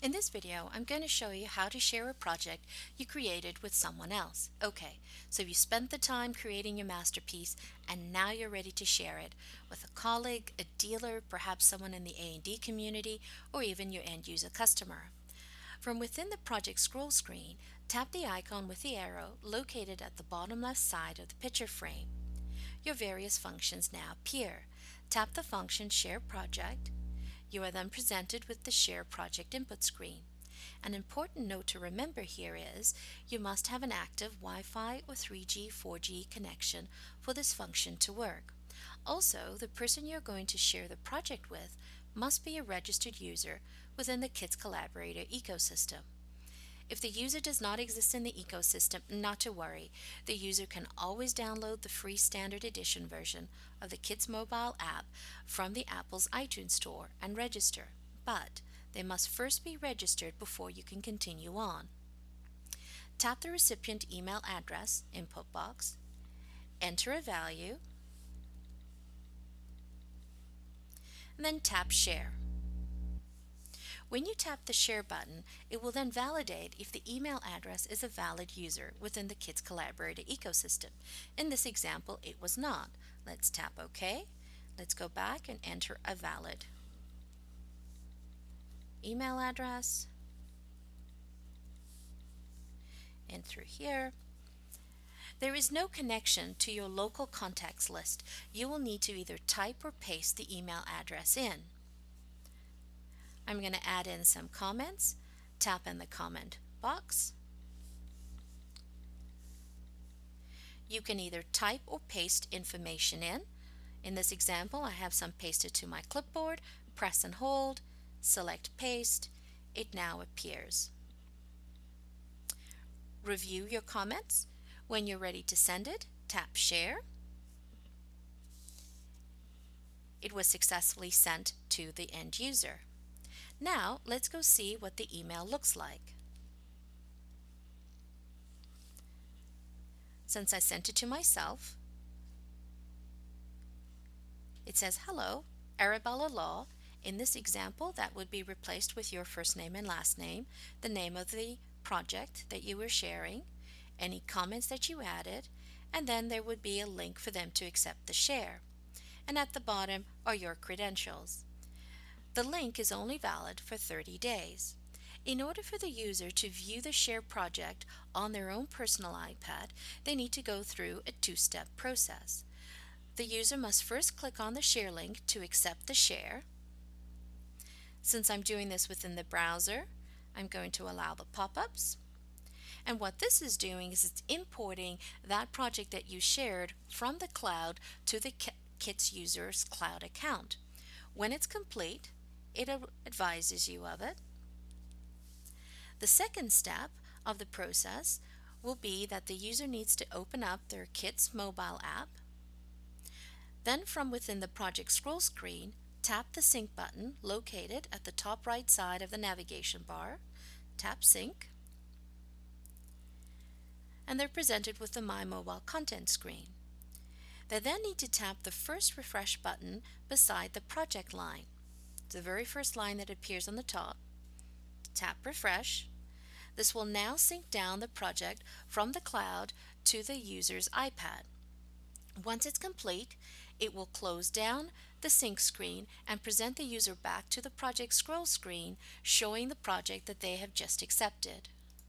In this video, I'm going to show you how to share a project you created with someone else. Okay, so you spent the time creating your masterpiece and now you're ready to share it with a colleague, a dealer, perhaps someone in the A&D community, or even your end user customer. From within the project scroll screen, tap the icon with the arrow located at the bottom left side of the picture frame. Your various functions now appear. Tap the function Share Project. You are then presented with the Share Project input screen. An important note to remember here is you must have an active Wi-Fi or 3G, 4G connection for this function to work. Also, the person you're going to share the project with must be a registered user within the Kids Collaborator ecosystem. If the user does not exist in the ecosystem, not to worry. The user can always download the free standard edition version of the Kids mobile app from the Apple's iTunes Store and register, but they must first be registered before you can continue on. Tap the recipient email address input box, enter a value, and then tap Share. When you tap the Share button, it will then validate if the email address is a valid user within the Kids Collaborator ecosystem. In this example, it was not. Let's tap OK. Let's go back and enter a valid email address. Enter here. There is no connection to your local contacts list. You will need to either type or paste the email address in. I'm going to add in some comments. Tap in the comment box. You can either type or paste information in. In this example, I have some pasted to my clipboard. Press and hold, select paste. It now appears. Review your comments. When you're ready to send it, tap Share. It was successfully sent to the end user. Now, let's go see what the email looks like. Since I sent it to myself, it says, "Hello, Arabella Law." In this example, that would be replaced with your first name and last name, the name of the project that you were sharing, any comments that you added, and then there would be a link for them to accept the share. And at the bottom are your credentials. The link is only valid for 30 days. In order for the user to view the share project on their own personal iPad, they need to go through a two-step process. The user must first click on the share link to accept the share. Since I'm doing this within the browser, I'm going to allow the pop-ups. And what this is doing is it's importing that project that you shared from the cloud to the KITS user's cloud account. When it's complete, it advises you of it. The second step of the process will be that the user needs to open up their KITS mobile app. Then from within the project scroll screen, tap the Sync button located at the top right side of the navigation bar. Tap Sync. And they're presented with the My Mobile Content screen. They then need to tap the first refresh button beside the project line. The very first line that appears on the top. Tap refresh. This will now sync down the project from the cloud to the user's iPad. Once it's complete, it will close down the sync screen and present the user back to the project scroll screen showing the project that they have just accepted.